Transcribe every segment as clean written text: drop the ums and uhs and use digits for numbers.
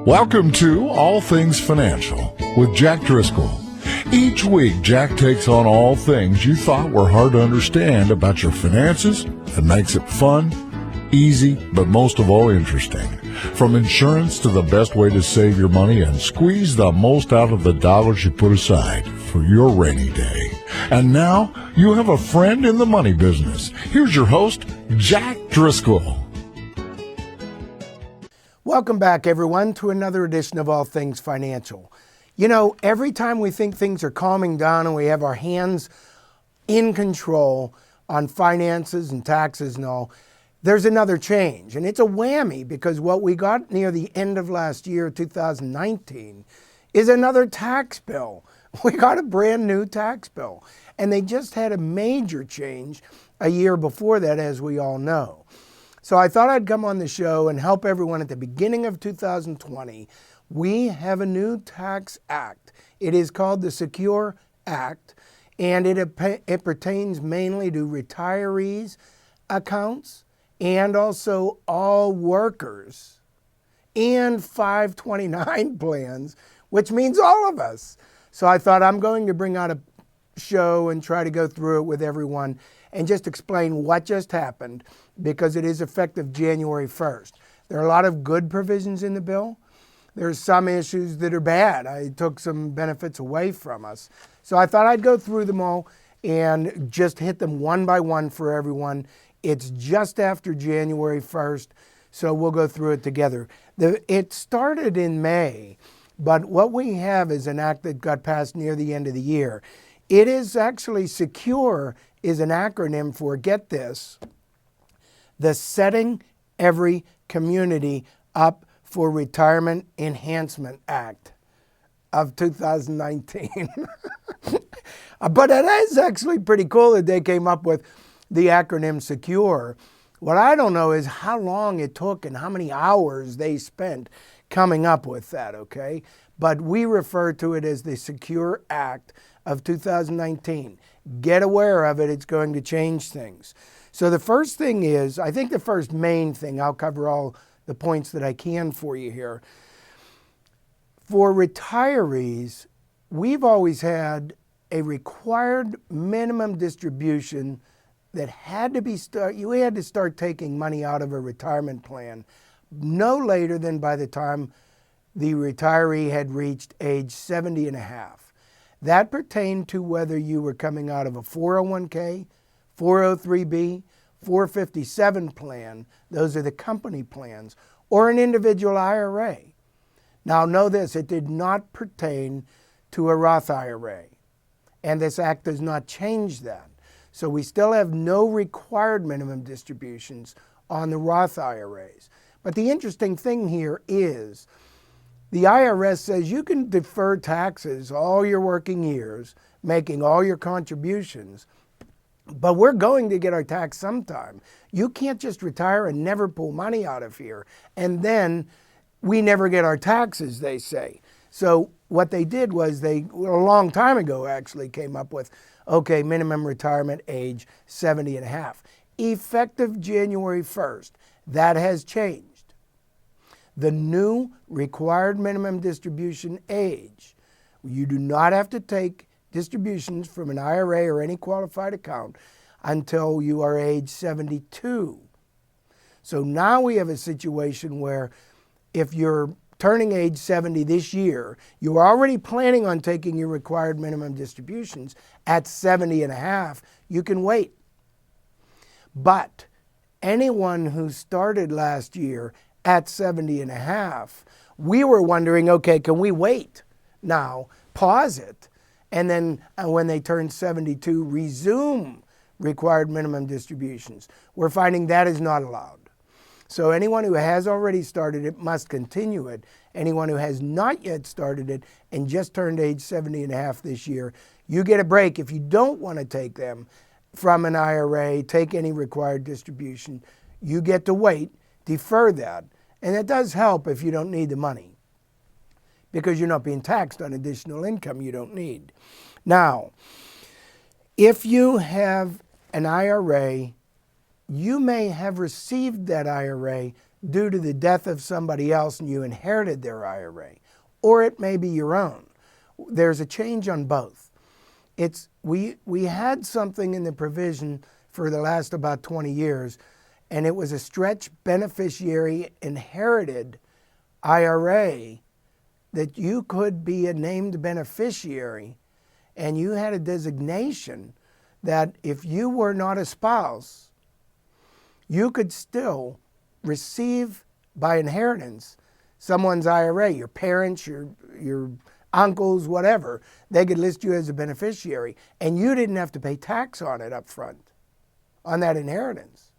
Welcome to All Things Financial with Jack Driscoll. Each week, Jack takes on all things you thought were hard to understand about your finances and makes it fun, easy, but most of all interesting. From insurance to the best way to save your money and squeeze the most out of the dollars you put aside for your rainy day. And now, you have a friend in the money business. Here's your host, Jack Driscoll. Welcome back, everyone, to another edition of All Things Financial. You know, every time we think things are calming down and we have our hands in control on finances and taxes and all, there's another change. And it's a whammy because what we got near the end of last year, 2019, is another tax bill. We got a brand new tax bill. And they just had a major change a year before that, as we all know. So I thought I'd come on the show and help everyone at the beginning of 2020. We have a new tax act. It is called the Secure Act, and it pertains mainly to retirees' accounts and also all workers and 529 plans, which means all of us. So I thought I'm going to bring out a show and try to go through it with everyone and just explain what just happened, because it is effective January 1st. There are a lot of good provisions in the bill. There's some issues that are bad. I took some benefits away from us. So I thought I'd go through them all and just hit them one by one for everyone. It's just after January 1st, so we'll go through it together. It started in May, but what we have is an act that got passed near the end of the year. It is actually SECURE is an acronym for, get this, the Setting Every Community Up for Retirement Enhancement Act of 2019. But it is actually pretty cool that they came up with the acronym SECURE. What I don't know is how long it took and how many hours they spent coming up with that, okay? But we refer to it as the SECURE Act of 2019. Get aware of it. It's going to change things. So the first thing is, I think the first main thing, I'll cover all the points that I can for you here. For retirees, we've always had a required minimum distribution that had to be you had to start taking money out of a retirement plan no later than by the time the retiree had reached age 70 and a half. That pertained to whether you were coming out of a 401k, 403b, 457 plan, those are the company plans, or an individual IRA. Now know this, it did not pertain to a Roth IRA, and this act does not change that. So we still have no required minimum distributions on the Roth IRAs. But the interesting thing here is the IRS says you can defer taxes all your working years, making all your contributions, but we're going to get our tax sometime. You can't just retire and never pull money out of here, and then we never get our taxes, they say. So what they did was a long time ago actually came up with, okay, minimum retirement age 70 and a half. Effective January 1st, that has changed. The new required minimum distribution age, you do not have to take distributions from an IRA or any qualified account until you are age 72. So now we have a situation where if you're turning age 70 this year, you're already planning on taking your required minimum distributions at 70 and a half, you can wait. But anyone who started last year at 70 and a half, we were wondering, okay, can we wait now, pause it, and then when they turn 72, resume required minimum distributions? We're finding that is not allowed. So anyone who has already started it must continue it. Anyone who has not yet started it and just turned age 70 and a half this year, you get a break. If you don't want to take them from an IRA, take any required distribution, you get to wait, defer that. And it does help if you don't need the money, because you're not being taxed on additional income you don't need. Now, if you have an IRA you may have received that IRA due to the death of somebody else and you inherited their IRA, or it may be your own. There's a change on both. We had something in the provision for the last about 20 years, and it was a stretch beneficiary inherited IRA that you could be a named beneficiary, and you had a designation that if you were not a spouse, you could still receive by inheritance someone's IRA, your parents, your uncles, whatever. They could list you as a beneficiary, and you didn't have to pay tax on it up front, on that inheritance.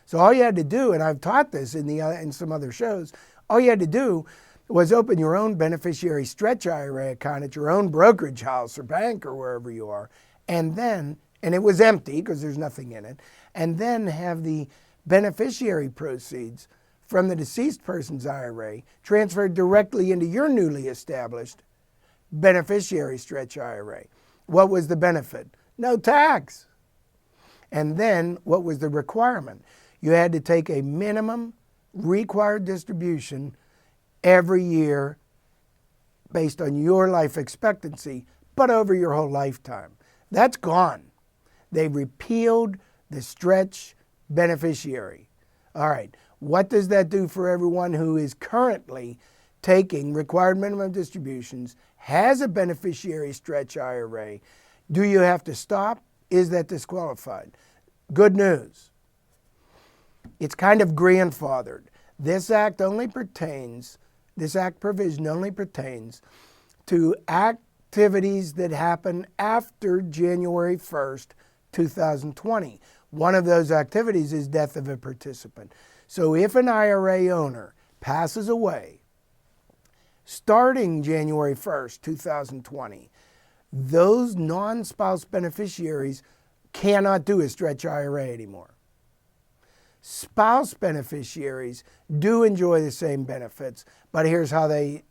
So all you had to do, and I've taught this in some other shows, all you had to do was open your own beneficiary stretch IRA account at your own brokerage house or bank or wherever you are, and it was empty because there's nothing in it, and then have the beneficiary proceeds from the deceased person's IRA transferred directly into your newly established beneficiary stretch IRA. What was the benefit? No tax. And then what was the requirement? You had to take a minimum required distribution every year based on your life expectancy, but over your whole lifetime. That's gone. They repealed the stretch beneficiary. All right, what does that do for everyone who is currently taking required minimum distributions, has a beneficiary stretch IRA? Do you have to stop? Is that disqualified? Good news. It's kind of grandfathered. This act provision only pertains to activities that happen after January 1st, 2020. One of those activities is death of a participant. So if an IRA owner passes away starting January 1st, 2020, those non-spouse beneficiaries cannot do a stretch IRA anymore. Spouse beneficiaries do enjoy the same benefits, but here's how they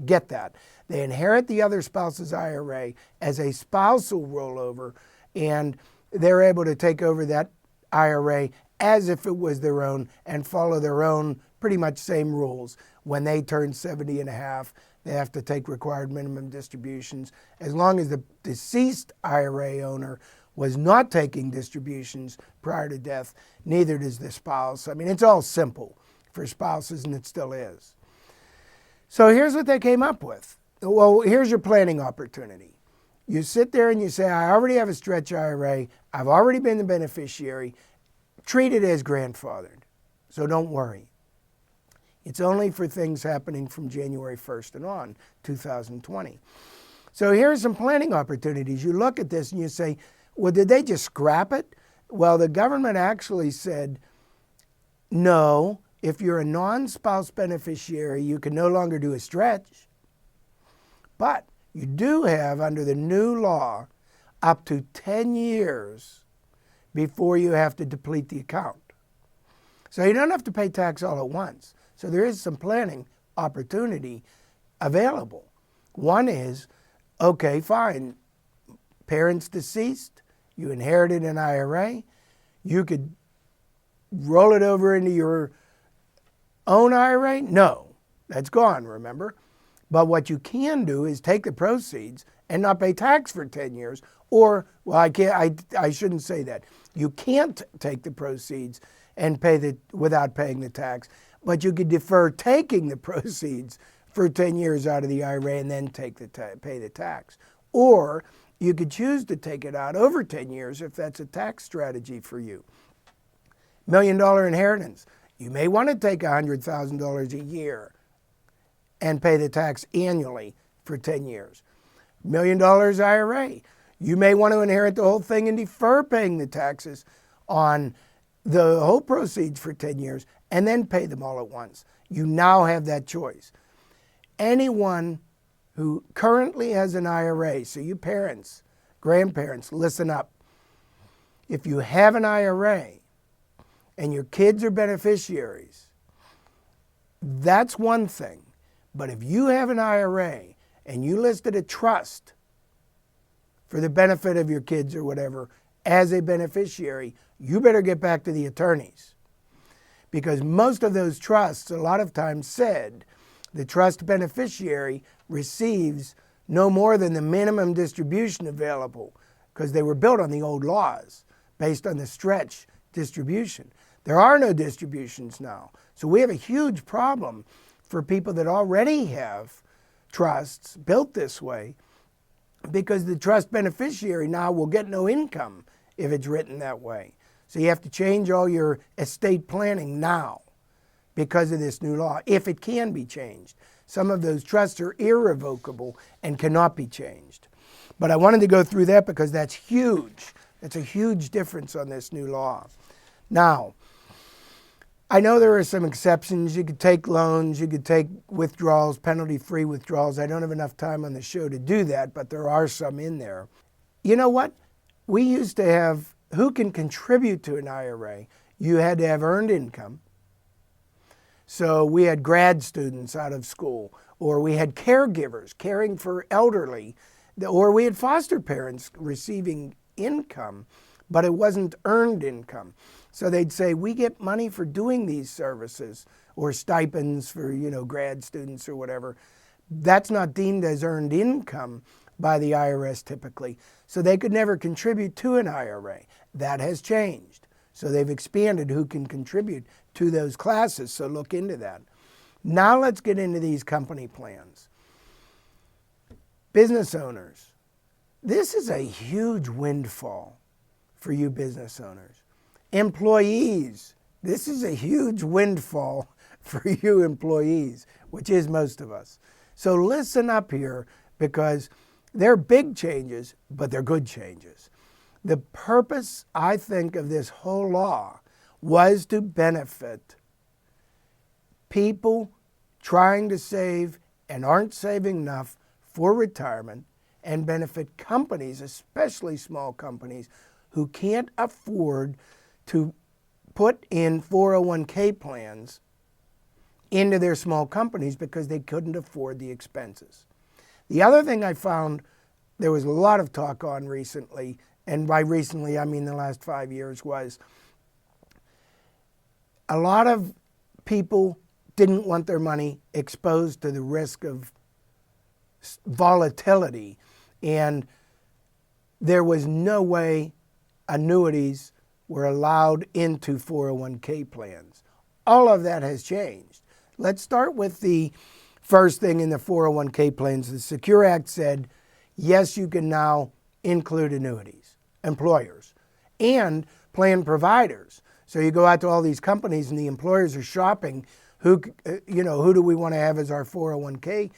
get that. They inherit the other spouse's IRA as a spousal rollover, and they're able to take over that IRA as if it was their own and follow their own pretty much same rules. When they turn 70 and a half, they have to take required minimum distributions. As long as the deceased IRA owner was not taking distributions prior to death, neither does the spouse. I mean, it's all simple for spouses, and it still is. So here's what they came up with. Well, here's your planning opportunity. You sit there and you say, I already have a stretch IRA. I've already been the beneficiary. Treat it as grandfathered. So don't worry. It's only for things happening from January 1st and on, 2020. So here's some planning opportunities. You look at this and you say, well, did they just scrap it? Well, the government actually said, no, if you're a non-spouse beneficiary, you can no longer do a stretch. But you do have, under the new law, up to 10 years before you have to deplete the account. So you don't have to pay tax all at once. So there is some planning opportunity available. One is, okay, fine, parents deceased, you inherited an IRA, you could roll it over into your own IRA? No, that's gone, remember? But what you can do is take the proceeds and not pay tax for 10 years. Or, well, I shouldn't say that. You can't take the proceeds and without paying the tax, but you could defer taking the proceeds for 10 years out of the IRA and then pay the tax. Or you could choose to take it out over 10 years if that's a tax strategy for you. $1 million inheritance. You may want to take $100,000 a year and pay the tax annually for 10 years. $1 million IRA. You may want to inherit the whole thing and defer paying the taxes on the whole proceeds for 10 years and then pay them all at once. You now have that choice. Anyone who currently has an IRA, so you parents, grandparents, listen up. If you have an IRA and your kids are beneficiaries, that's one thing. But if you have an IRA and you listed a trust for the benefit of your kids or whatever as a beneficiary, you better get back to the attorneys. Because most of those trusts a lot of times said the trust beneficiary receives no more than the minimum distribution available, because they were built on the old laws based on the stretch distribution. There are no distributions now. So we have a huge problem for people that already have trusts built this way, because the trust beneficiary now will get no income if it's written that way. So you have to change all your estate planning now because of this new law, if it can be changed. Some of those trusts are irrevocable and cannot be changed. But I wanted to go through that because that's huge. That's a huge difference on this new law. Now, I know there are some exceptions. You could take loans, you could take withdrawals, penalty-free withdrawals. I don't have enough time on the show to do that, but there are some in there. You know what? We used to have, who can contribute to an IRA? You had to have earned income. So we had grad students out of school, or we had caregivers caring for elderly, or we had foster parents receiving income, but it wasn't earned income. So they'd say, we get money for doing these services, or stipends for, grad students or whatever. That's not deemed as earned income by the IRS typically. So they could never contribute to an IRA. That has changed. So they've expanded who can contribute to those classes, so look into that. Now let's get into these company plans. Business owners. This is a huge windfall for you business owners. Employees. This is a huge windfall for you employees, which is most of us. So listen up here, because they're big changes, but they're good changes. The purpose, I think, of this whole law was to benefit people trying to save and aren't saving enough for retirement, and benefit companies, especially small companies, who can't afford to put in 401k plans into their small companies because they couldn't afford the expenses. The other thing I found there was a lot of talk on recently, and by recently I mean the last 5 years, was a lot of people didn't want their money exposed to the risk of volatility, and there was no way annuities were allowed into 401k plans. All of that has changed. Let's start with the first thing in the 401k plans. The Secure Act said, yes, you can now include annuities, employers, and plan providers. So you go out to all these companies and the employers are shopping, who do we want to have as our 401k?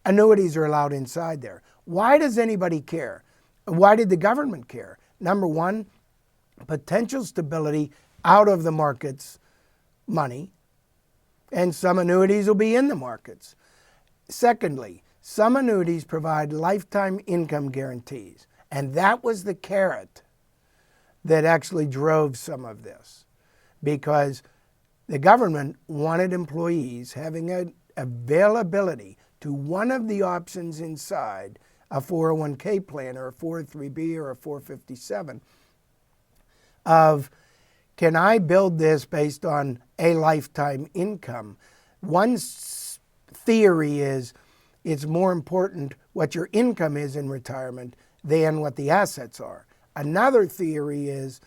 Annuities are allowed inside there. Why does anybody care? Why did the government care? Number one, potential stability out of the markets money, and some annuities will be in the markets. Secondly, some annuities provide lifetime income guarantees, and that was the carrot that actually drove some of this, because the government wanted employees having an availability to one of the options inside a 401k plan or a 403b or a 457 of, can I build this based on a lifetime income? One theory is it's more important what your income is in retirement than what the assets are. Another theory is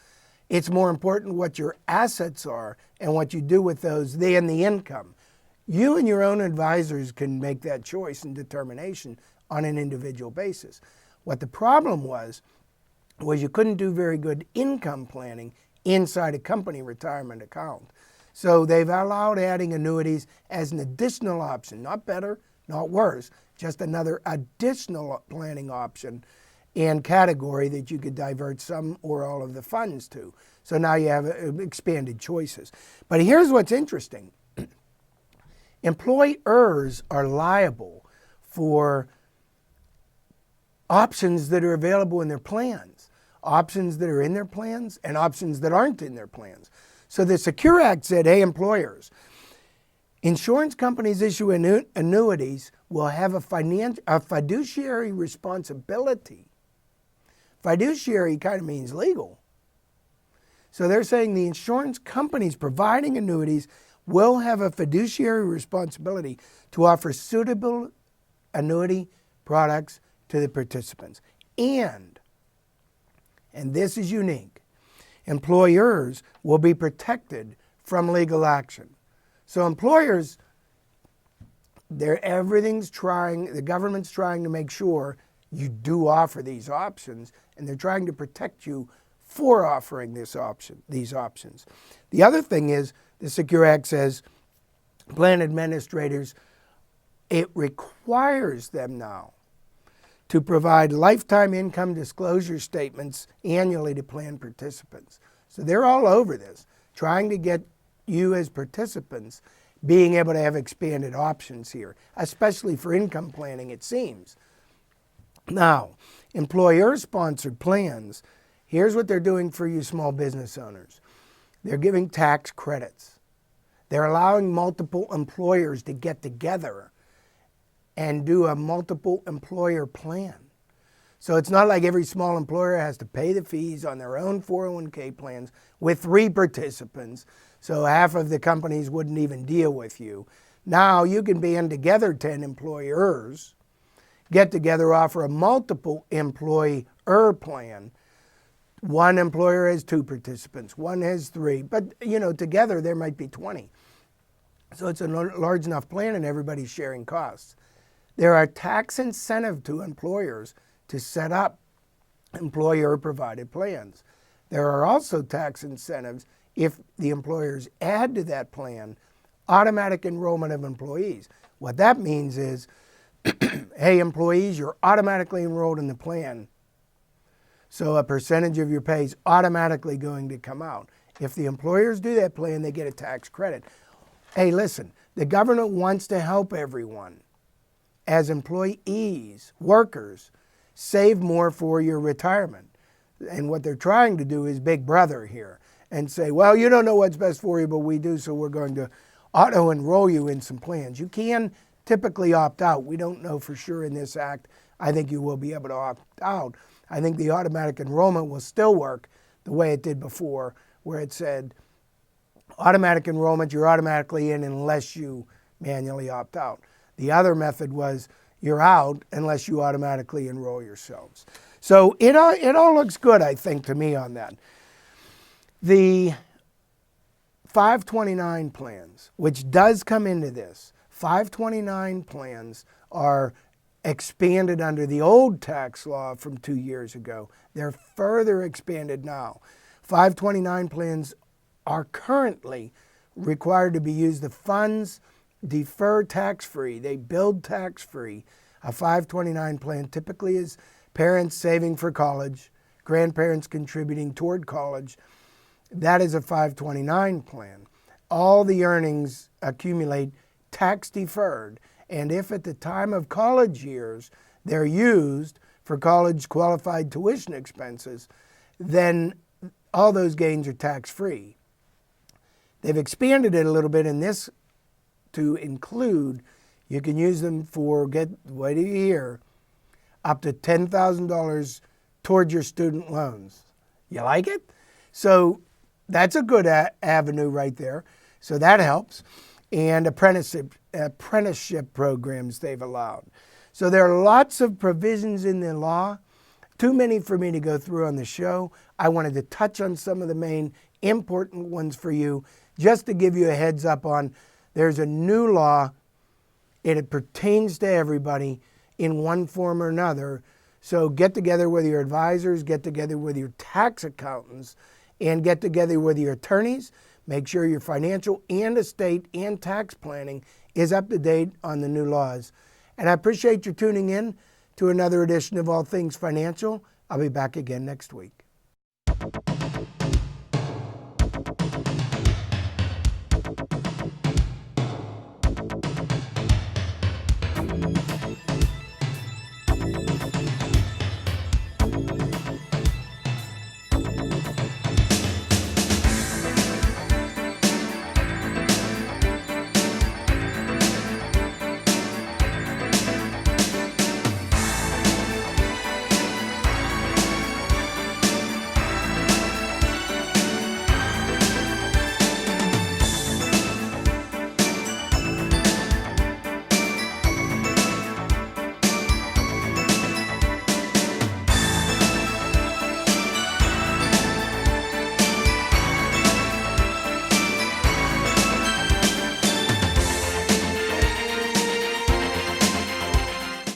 it's more important what your assets are and what you do with those than the income. You and your own advisors can make that choice and determination on an individual basis. What the problem was you couldn't do very good income planning inside a company retirement account. So they've allowed adding annuities as an additional option, not better, not worse, just another additional planning option and category that you could divert some or all of the funds to. So now you have expanded choices. But here's what's interesting. Employers are liable for options that are available in their plans, options that are in their plans and options that aren't in their plans. So the Secure Act said, hey, employers, insurance companies issue annuities will have a fiduciary responsibility. Fiduciary kind of means legal. So they're saying the insurance companies providing annuities will have a fiduciary responsibility to offer suitable annuity products to the participants. And this is unique, employers will be protected from legal action. So employers, the government's trying to make sure you do offer these options, and they're trying to protect you for offering these options. The other thing is, the Secure Act says plan administrators, it requires them now to provide lifetime income disclosure statements annually to plan participants. So they're all over this, trying to get you as participants being able to have expanded options here, especially for income planning, it seems. Now, employer-sponsored plans, here's what they're doing for you small business owners. They're giving tax credits. They're allowing multiple employers to get together and do a multiple employer plan. So it's not like every small employer has to pay the fees on their own 401k plans with 3 participants, so half of the companies wouldn't even deal with you. Now you can band together 10 employers, get together, offer a multiple employer plan. One employer has 2 participants, one has 3, but together there might be 20. So it's a large enough plan and everybody's sharing costs. There are tax incentives to employers to set up employer-provided plans. There are also tax incentives if the employers add to that plan automatic enrollment of employees. What that means is, hey, employees, you're automatically enrolled in the plan, so a percentage of your pay is automatically going to come out. If the employers do that plan, they get a tax credit. Hey, listen, the government wants to help everyone. As employees, workers, save more for your retirement. And what they're trying to do is Big Brother here and say, well, you don't know what's best for you, but we do, so we're going to auto-enroll you in some plans. You can typically opt out. We don't know for sure in this act. I think you will be able to opt out. I think the automatic enrollment will still work the way it did before, where it said automatic enrollment, you're automatically in unless you manually opt out. The other method was you're out unless you automatically enroll yourselves. So it all looks good, I think, to me on that. The 529 plans, which does come into this, 529 plans are expanded under the old tax law from 2 years ago. They're further expanded now. 529 plans are currently required to be used. The funds defer tax-free. They build tax-free. A 529 plan typically is parents saving for college, grandparents contributing toward college. That is a 529 plan. All the earnings accumulate tax-deferred, and if at the time of college years they're used for college qualified tuition expenses, then all those gains are tax-free. They've expanded it a little bit in this to include, you can use them for, wait till you hear, up to $10,000 towards your student loans. You like it? So that's a good avenue right there. So that helps. And apprenticeship programs they've allowed. So there are lots of provisions in the law, too many for me to go through on the show. I wanted to touch on some of the main important ones for you, just to give you a heads up on there's a new law. It pertains to everybody in one form or another. So get together with your advisors, get together with your tax accountants, and get together with your attorneys. Make sure your financial and estate and tax planning is up to date on the new laws. And I appreciate you tuning in to another edition of All Things Financial. I'll be back again next week.